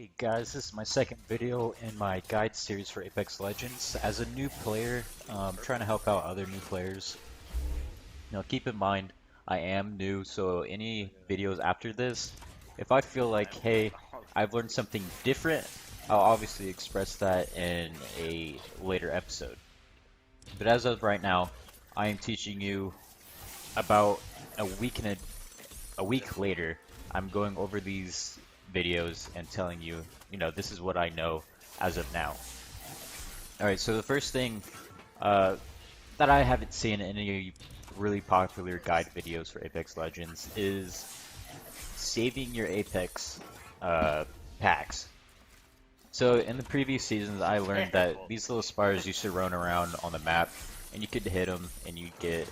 Hey guys, this is my second video in my guide series for Apex Legends. As a new player, trying to help out other new players. Now keep in mind, I am new, so any videos after this, if I feel like, hey, I've learned something different, I'll obviously express that in a later episode. But as of right now, I am teaching you about a week and a week later, I'm going over these videos and telling you, this is what I know as of now. Alright, so the first thing uh, that I haven't seen in any really popular guide videos for Apex Legends is saving your Apex packs. So in the previous seasons, I learned that these little spires used to run around on the map, and you could hit them, and you'd get,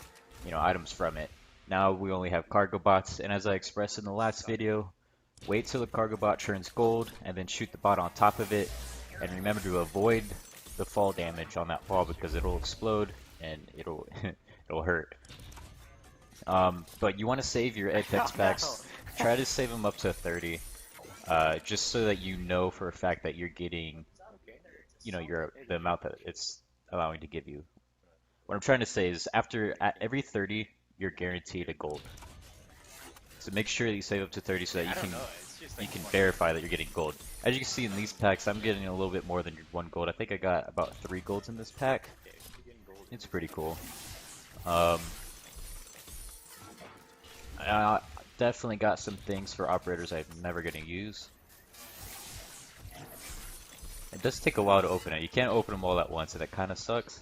items from it. Now we only have cargo bots, and as I expressed in the last video, wait till the cargo bot turns gold, and then shoot the bot on top of it, and remember to avoid the fall damage on that fall because it'll explode and it'll it'll hurt. But you want to save your Apex packs. Try to save them up to 30. Just so that you know for a fact that you're getting, the amount that it's allowing to give you. What I'm trying to say is at every 30, you're guaranteed a gold. So make sure that you save up to 30 so that you can verify that you're getting gold. As you can see in these packs, I'm getting a little bit more than 1 gold. I think I got about 3 golds in this pack. It's pretty cool. I definitely got some things for operators I'm never going to use. It does take a while to open it. You can't open them all at once, and it kind of sucks.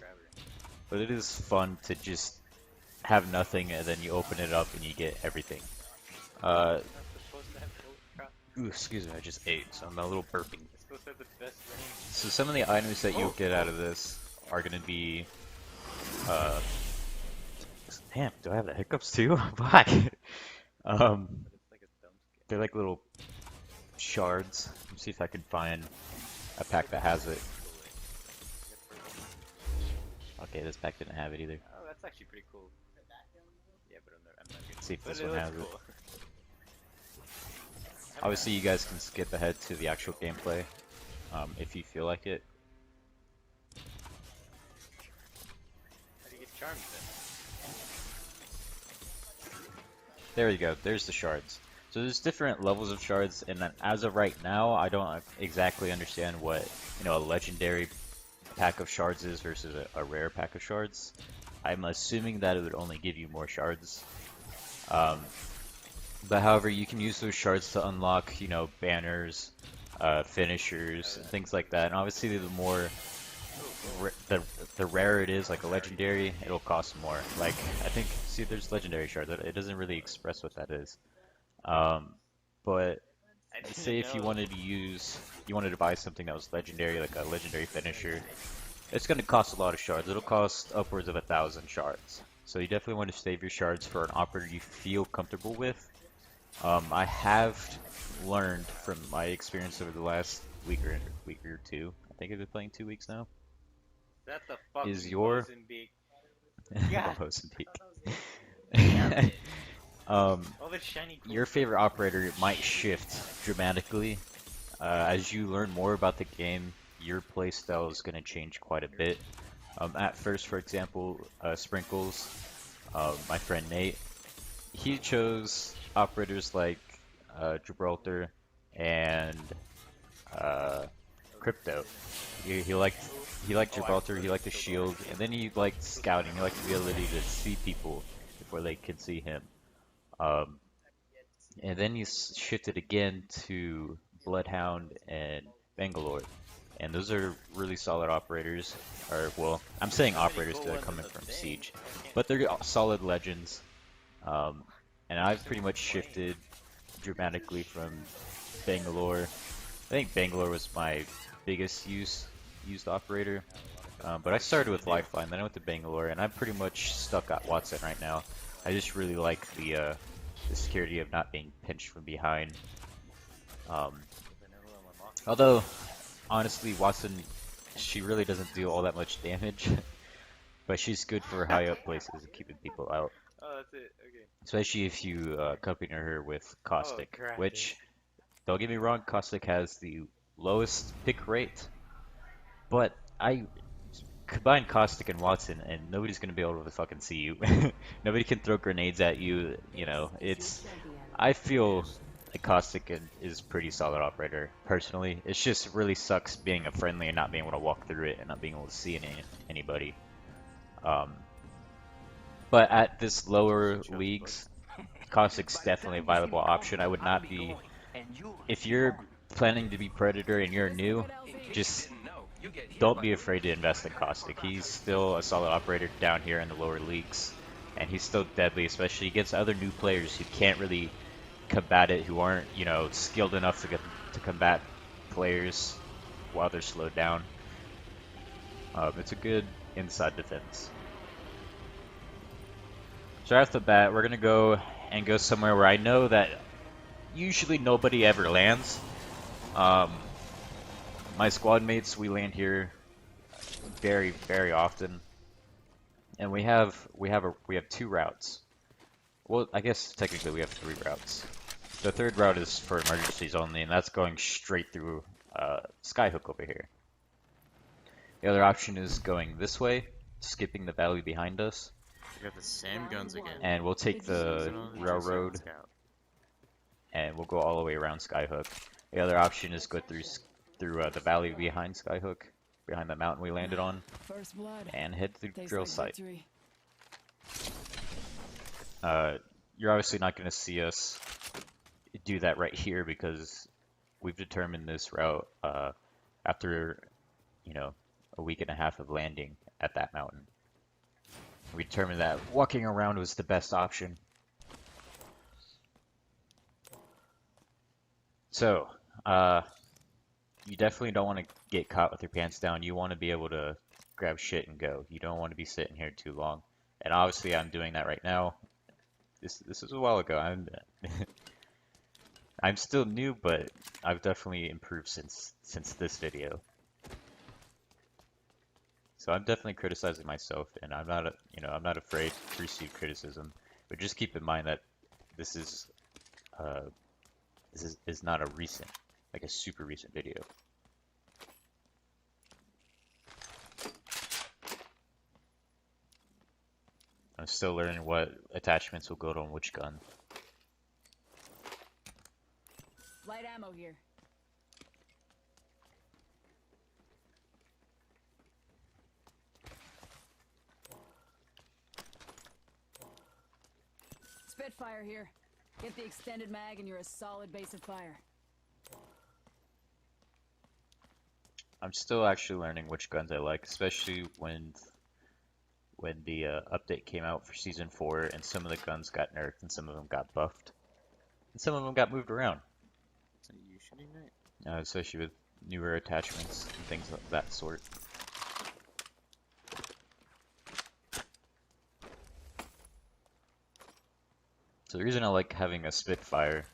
But it is fun to just have nothing, and then you open it up and you get everything. Ooh, excuse me, I just ate, so I'm a little burping. So some of the items that you'll get out of this are going to be... damn, do I have the hiccups too? Fuck! They're like little shards. Let me see if I can find a pack that has it. Okay, this pack didn't have it either. Oh, that's actually pretty cool. Yeah, but I'm not Let's see if this one has it. Obviously, you guys can skip ahead to the actual gameplay if you feel like it. How do you get charms then? There you go. There's the shards. So there's different levels of shards, and then as of right now, I don't exactly understand what a legendary pack of shards is versus a rare pack of shards. I'm assuming that it would only give you more shards. But however, you can use those shards to unlock, banners, finishers, and things like that. And obviously, the more the rarer it is, like a legendary, it'll cost more. Like I think, see, there's legendary shards. It doesn't really express what that is. But say if you wanted to buy something that was legendary, like a legendary finisher, it's going to cost a lot of shards. It'll cost upwards of 1,000 shards. So you definitely want to save your shards for an operator you feel comfortable with. I have learned from my experience over the last week or two. I think I've been playing 2 weeks now. That's the fucking Is your Mozambique. Mozambique. All the shiny Your favorite operator might shift dramatically. As you learn more about the game, your playstyle is going to change quite a bit. At first, for example, Sprinkles, my friend Nate, he chose operators like Gibraltar and Crypto. He liked Gibraltar, he liked the shield, and then he liked scouting. He liked the ability to see people before they could see him. And then he shifted again to Bloodhound and Bangalore. And those are really solid operators. Or, well, I'm saying operators that are coming from Siege. But they're solid legends. And I've pretty much shifted dramatically from Bangalore. I think Bangalore was my biggest used operator. But I started with Lifeline, then I went to Bangalore, and I'm pretty much stuck at Watson right now. I just really like the security of not being pinched from behind. Although, honestly, Watson, she really doesn't do all that much damage, but she's good for high up places and keeping people out. Oh, that's it. Okay. Especially if you accompany her with Caustic, crap, which, don't get me wrong, Caustic has the lowest pick rate, but I combine Caustic and Watson, and nobody's gonna be able to fucking see you. Nobody can throw grenades at you. You know, it's. I feel like Caustic is pretty solid operator personally. It's just really sucks being a friendly and not being able to walk through it and not being able to see anybody. Um, but at this lower leagues, Caustic's definitely a viable option. I would not be if you're planning to be Predator and you're new, just don't be afraid to invest in Caustic. He's still a solid operator down here in the lower leagues, and he's still deadly, especially against other new players who can't really combat it, who aren't, you know, skilled enough to combat players while they're slowed down. It's a good inside defense. So right off the bat, we're gonna go somewhere where I know that usually nobody ever lands. Um, my squad mates, we land here very, very often, and we have two routes. Well, I guess technically we have three routes. The third route is for emergencies only, and that's going straight through Skyhook over here. The other option is going this way, skipping the valley behind us, We got the same guns again. and we'll take the railroad, Scout. and we'll go all the way around Skyhook. The other option is go through the valley behind Skyhook, behind the mountain we landed on, First blood. and head to the Tastes drill like site. victory. You're obviously not going to see us do that right here because we've determined this route after, you know, a week and a half of landing at that mountain. We determined that walking around was the best option. So, you definitely don't want to get caught with your pants down. You want to be able to grab shit and go. You don't want to be sitting here too long. And obviously I'm doing that right now. This is a while ago. I'm still new, but I've definitely improved since this video. So I'm definitely criticizing myself, and I'm not afraid to receive criticism. But just keep in mind that this is not a recent, like a super recent video. I'm still learning what attachments will go on which gun. Light ammo here. Spitfire here. Get the extended mag and you're a solid base of fire. I'm still actually learning which guns I like, especially when the update came out for Season 4 and some of the guns got nerfed and some of them got buffed. And some of them got moved around, Is that you shooting that? especially with newer attachments and things of that sort. So the reason I like having a Spitfire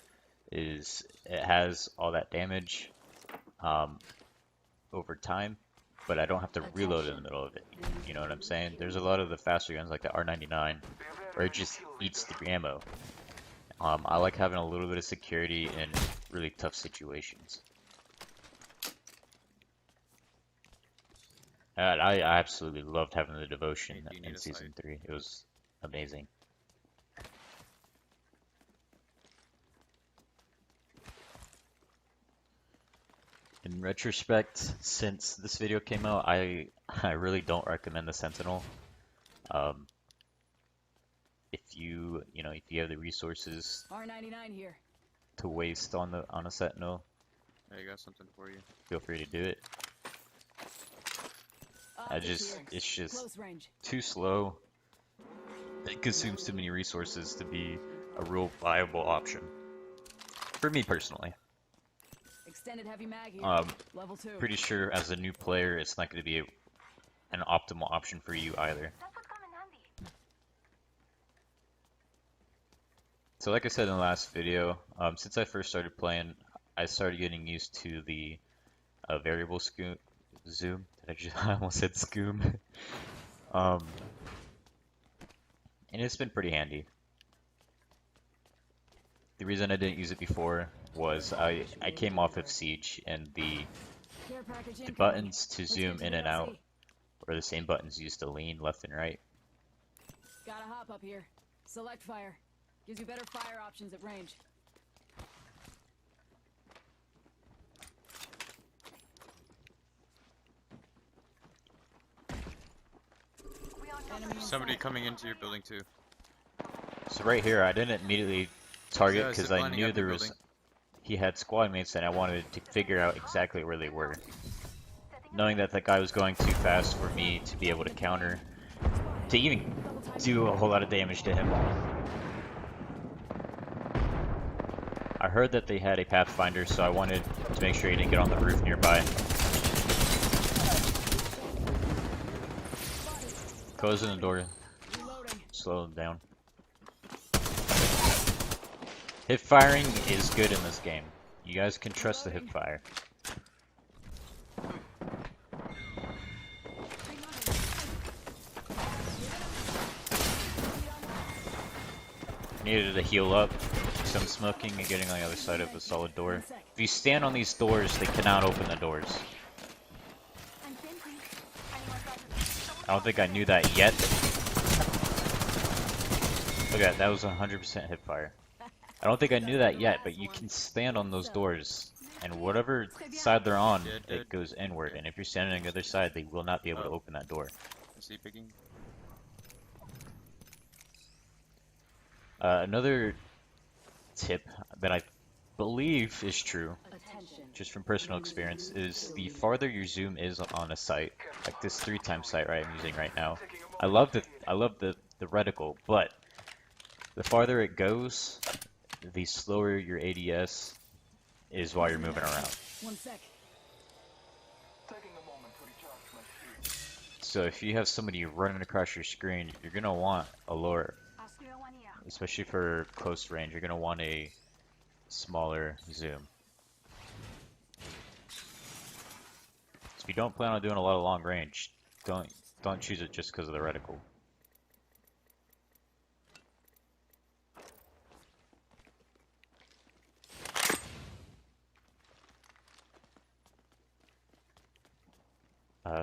is it has all that damage over time, but I don't have to reload in the middle of it. You know what I'm saying? There's a lot of the faster guns like the R99 where it just eats the ammo. I like having a little bit of security in really tough situations. And I absolutely loved having the devotion Hey, do you need in a Season sight? 3. It was amazing. In retrospect, since this video came out, I really don't recommend the Sentinel. If you have the resources R99 here. to waste on a Sentinel, I got something for you. feel free to do it. It's just Close range. too slow. It consumes too many resources to be a real viable option. For me personally. Extended heavy mag here. Level 2. Pretty sure as a new player, it's not going to be an optimal option for you either. So like I said in the last video, since I first started playing, I started getting used to the variable zoom. I almost said scoom. And it's been pretty handy. The reason I didn't use it before was I came off of Siege, and Care package the incoming. buttons to Let's zoom get to in the and out LZ. were the same buttons used to lean left and right. Gotta hop up here. Select fire. Gives you better fire options at range. Enemy in Somebody sight. coming into your building too. So right here, I didn't immediately target Yeah, because zip I lining knew up your there was building. he had squad mates, and I wanted to figure out exactly where they were. Knowing that that guy was going too fast for me to be able to counter, to even do a whole lot of damage to him. I heard that they had a Pathfinder, so I wanted to make sure he didn't get on the roof nearby. Closing the door, Reloading. slow him down. Hip firing is good in this game. You guys can trust the hip fire. Needed to heal up. So I'm smoking and getting on the other side of a solid door. If you stand on these doors, they cannot open the doors. I don't think I knew that yet. Look at that, that was 100% hip fire. I don't think I knew that yet, but you can stand on those doors, and whatever side they're on, it goes inward. And if you're standing on the other side, they will not be able to open that door. Is he picking? Another tip that I believe is true, Attention. just from personal experience, is the farther your zoom is on a site, like this 3x site I'm using right now. I love the reticle, but the farther it goes, the slower your ADS is while you're moving around. 1 sec. So if you have somebody running across your screen, you're gonna want a lower, especially for close range, you're gonna want a smaller zoom. If you don't plan on doing a lot of long range, don't choose it just because of the reticle.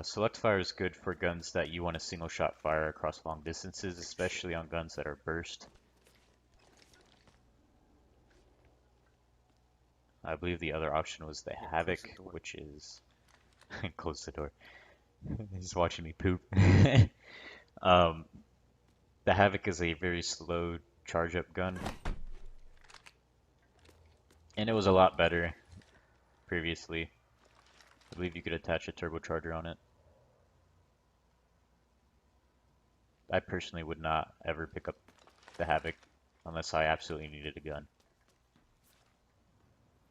Select fire is good for guns that you want a single shot fire across long distances, especially on guns that are burst. I believe the other option was the Havoc, which is close the door. He's watching me poop. um, the Havoc is a very slow charge up gun, and it was a lot better previously. I believe you could attach a turbocharger on it. I personally would not ever pick up the Havoc unless I absolutely needed a gun.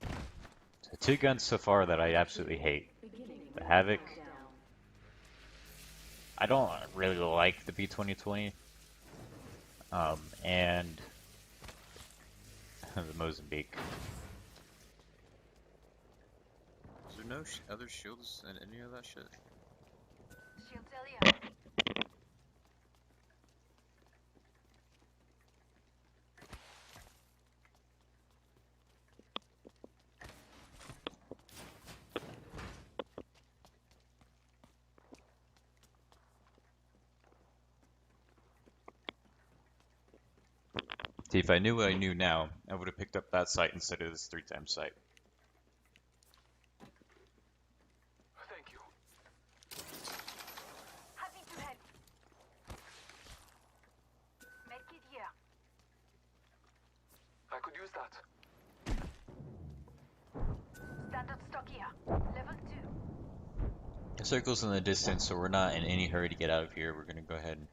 So 2 guns so far that I absolutely hate. The Havoc. I don't really like the B2020. And the Mozambique. Is there no other shields and any of that shit? See, if I knew what I knew now, I would have picked up that site instead of this 3x site. Thank you. Happy to help. Make it here. I could use that. Standard stock here. Level 2. The circle's in the distance, so we're not in any hurry to get out of here. We're gonna go ahead and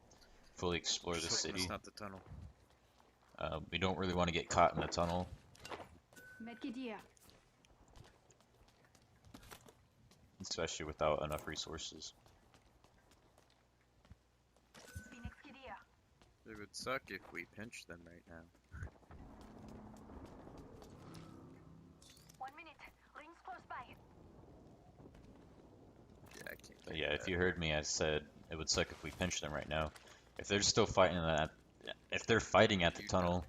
fully explore the Shit, city. that's not the tunnel. We don't really want to get caught in the tunnel. Make it here. Especially without enough resources. Phoenix Kid here. It would suck if we pinch them right now. 1 minute. Rings close by. Yeah, I can't. But yeah, if you heard me, I said it would suck if we pinch them right now. If they're still fighting that, if they're fighting at the tunnel,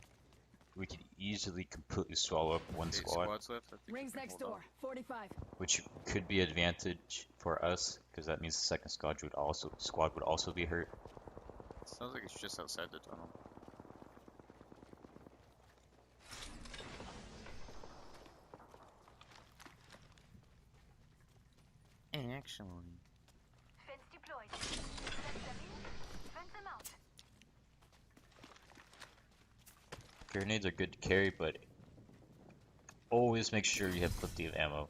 we could easily completely swallow up one 8 squad, squads left. I think we Rings can next hold door. off. 45. which could be advantage for us because that means the second squad would also be hurt. Sounds like it's just outside the tunnel. Excellent. Fence deployed. Fence them in. Fence them out. Grenades are good to carry, but always make sure you have plenty of ammo.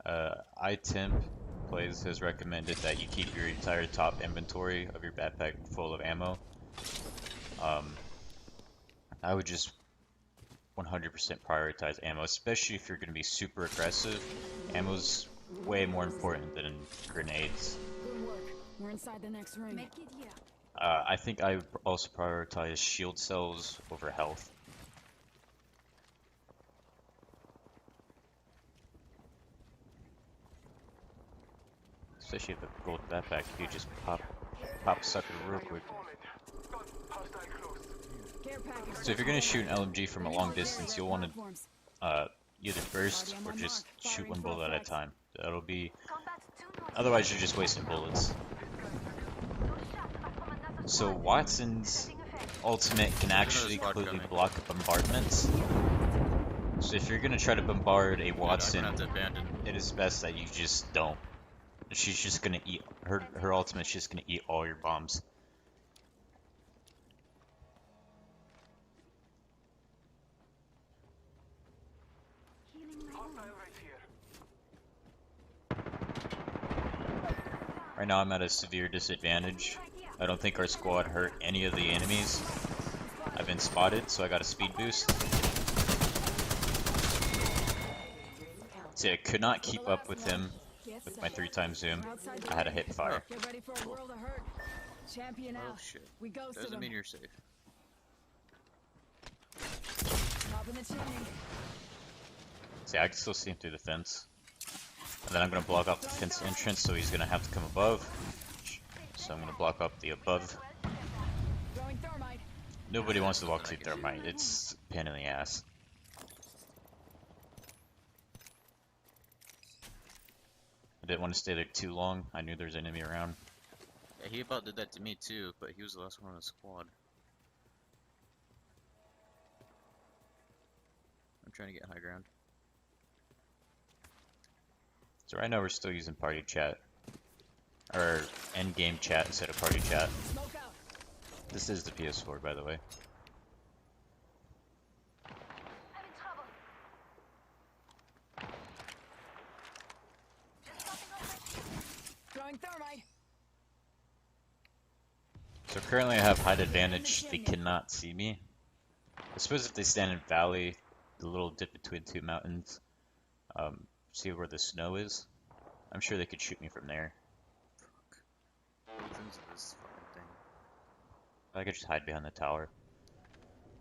iTemp plays has recommended that you keep your entire top inventory of your backpack full of ammo. I would just 100% prioritize ammo, especially if you're going to be super aggressive. Ammo's way more important than grenades. Good work. We're inside the next ring. Medkit here. I think I would also prioritize shield cells over health. Especially if a gold backpack, you just pop sucker real quick. Hostile close. Care package. So if you're gonna shoot an LMG from a long distance, you'll want to either burst or just shoot one bullet at a time. That'll be. Combat 2 north. Otherwise, you're just wasting bullets. Those shots are from another So squad. Watson's Setting a fence. ultimate can actually squad completely coming. block bombardments. So if you're gonna try to bombard a I'm Watson, gonna have to abandon. it is best that you just don't. She's just gonna eat her ultimate's just gonna eat all your bombs. Healing my Hostile wounds. right here. Right now I'm at a severe disadvantage. I don't think our squad hurt any of the enemies. I've been spotted, so I got a speed boost. See, I could not keep up with him with my 3x zoom. I had to hit fire. Get ready for a world of hurt. Champion Oh out. shit. We ghosted Doesn't them. mean you're safe. Top in the chimney. See, I can still see him through the fence. And then I'm gonna block off the fence entrance, so he's gonna have to come above. So I'm gonna block up the above. Throwing thermite. Nobody wants to walk through thermite. It's a pain in the ass. I didn't want to stay there too long. I knew there was an enemy around. Yeah, he about did that to me too, but he was the last one on the squad. I'm trying to get high ground. So right now we're still using party chat. Or end game chat instead of party chat. Smoke out. This is the PS4, by the way. I'm in trouble. Just popping off my shield. Throwing thermite. So currently I have height advantage. They cannot see me. I suppose if they stand in valley, the little dip between two mountains, see where the snow is, I'm sure they could shoot me from there. Into this fucking thing. I could just hide behind the tower.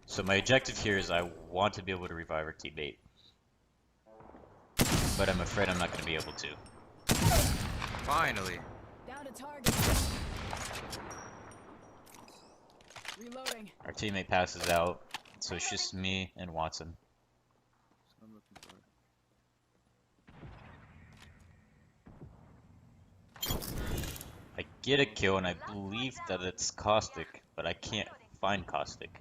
So my objective here is I want to be able to revive our teammate. But I'm afraid I'm not going to be able to. Finally. Down to target. Reloading. Our teammate passes out, so it's just me and Watson. So I'm looking for it. I get a kill, and I believe that it's Caustic, but I can't find Caustic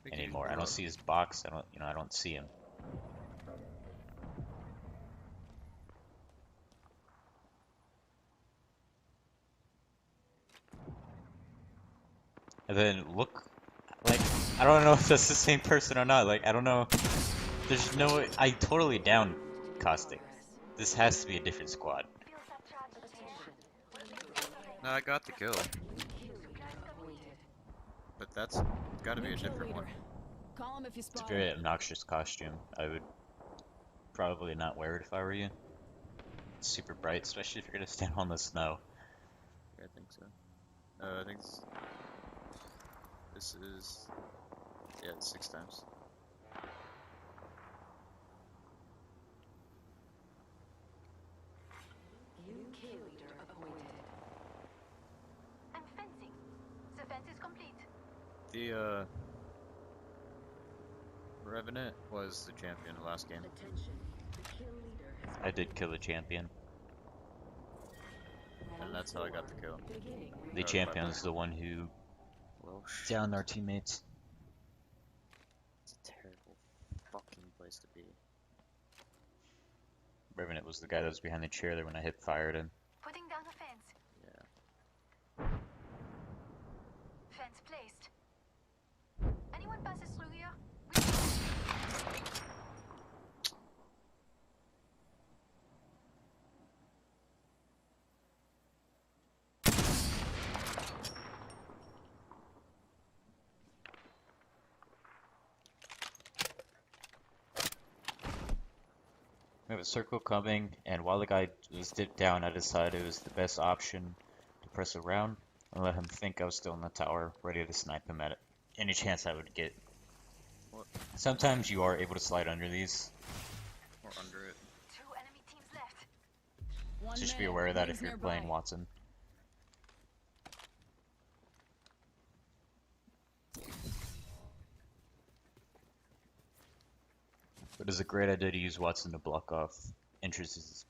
think he anymore. I blew don't up. see his box. I don't see him. And then look, like, I don't know if that's the same person or not. Like, I don't know. There's no. I totally downed Caustic. This has to be a different squad. Fuel up charge at the station. No, I got the kill. But that's gotta be New a kill different leader. one. Call him if you It's a spot very him. obnoxious costume. I would probably not wear it if I were you. It's super bright, especially if you're gonna stand on the snow. Yeah, I think so. I think this is, yeah, it's 6 times. I'm fencing. The fence is complete. The Revenant was the champion the last game. I did kill the champion. And that's how I got the kill. The Or champion's the one who Well, downed our teammates. It's a terrible fucking place to be. Revenant was the guy that was behind the chair there when I hip fired him. Putting down a fence. Yeah. Fence placed. Anyone passes through here? We have a circle coming, and while the guy was dipped down, I decided it was the best option to press around and let him think I was still in the tower, ready to snipe him at any chance I would get. What? Sometimes you are able to slide under these, Or under it. 2 enemy teams left. so just be aware of that if you're playing Watson. But it's a great idea to use Watson to block off entrances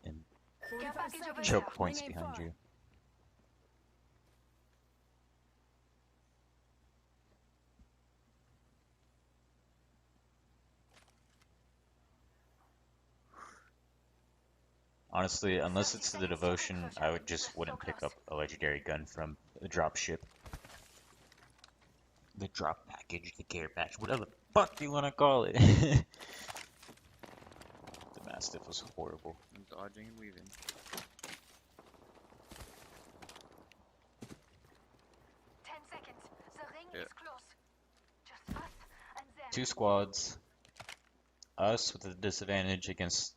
and 45 seconds. choke Ring points ain't behind far. you. Honestly, unless it's the devotion, I would just wouldn't pick up a legendary gun from the drop ship. The drop package, the care package, whatever the fuck you wanna call it. The Mastiff was horrible. I'm dodging and weaving. 10 seconds. The ring Yeah. is close. Just us and them. 2 squads. Us with a disadvantage against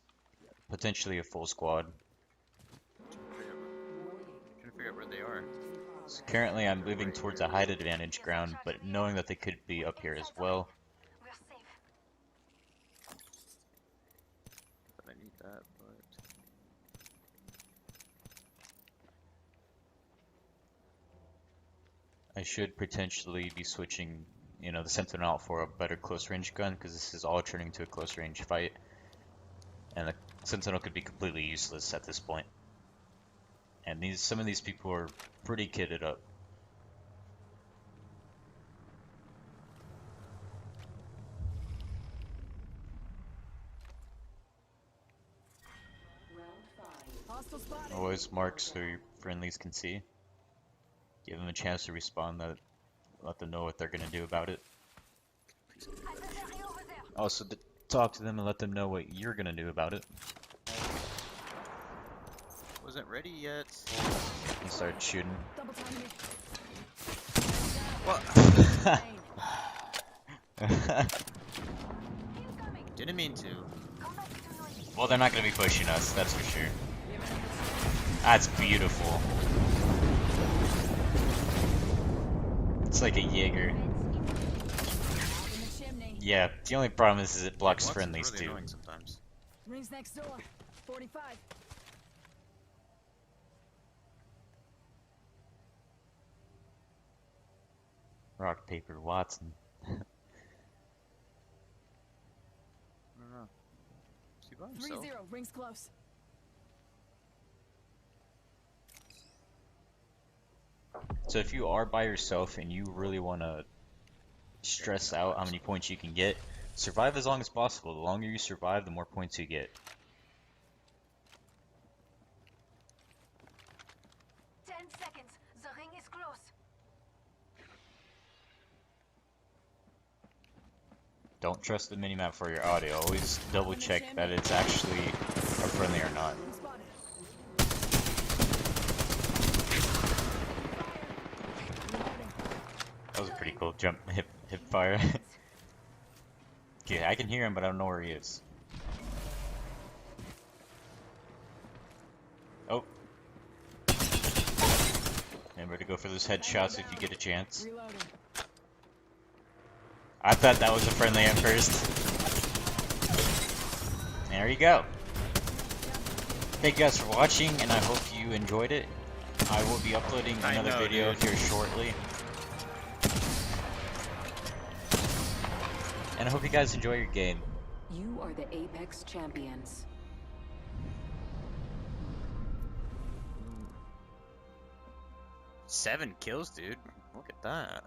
potentially a full squad. Trying to figure out where they are. So currently I'm moving towards a height advantage ground, but knowing that they could be up here as well. We're safe. But I need that, but... I should potentially be switching, the Sentinel out for a better close range gun, because this is all turning to a close range fight. And the Sentinel could be completely useless at this point. And some of these people are pretty kitted up. Hostile spotted. Always mark so your friendlies can see. Give them a chance to respond, let them know what they're gonna do about it. Adversary over there. Also, talk to them and let them know what you're gonna do about it. Wasn't ready yet. And start shooting. Double timing it. What? Incoming. Didn't mean to. Come back to noise. Well, they're not gonna be pushing us, that's for sure. That's beautiful. It's like a Jaeger. Out in the chimney. Yeah, the only problem is it blocks Watson's friendlies really too. annoying sometimes. Rings next door. 45. Rock, paper, Watson. I don't know. Is he by himself? 3-0. Rings close. So if you are by yourself and you really want to stress out how many points you can get, survive as long as possible. The longer you survive, the more points you get. 10 seconds. The ring is close. Don't trust the minimap for your audio. Always double check that it's actually a friendly or not. Ring spotted. Reloading. That was a pretty cool jump hip fire. Okay, I can hear him, but I don't know where he is. Oh. Remember to go for those headshots if you get a chance. Reloading. I thought that was a friendly at first. There you go. Thank you guys for watching, and I hope you enjoyed it. I will be uploading another video here shortly. And I hope you guys enjoy your game. You are the Apex champions. 7 kills, dude. Look at that.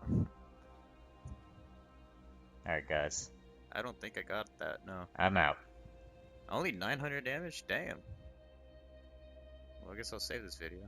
Alright, guys. I don't think I got that, no. I'm out. Only 900 damage? Damn. Well, I guess I'll save this video.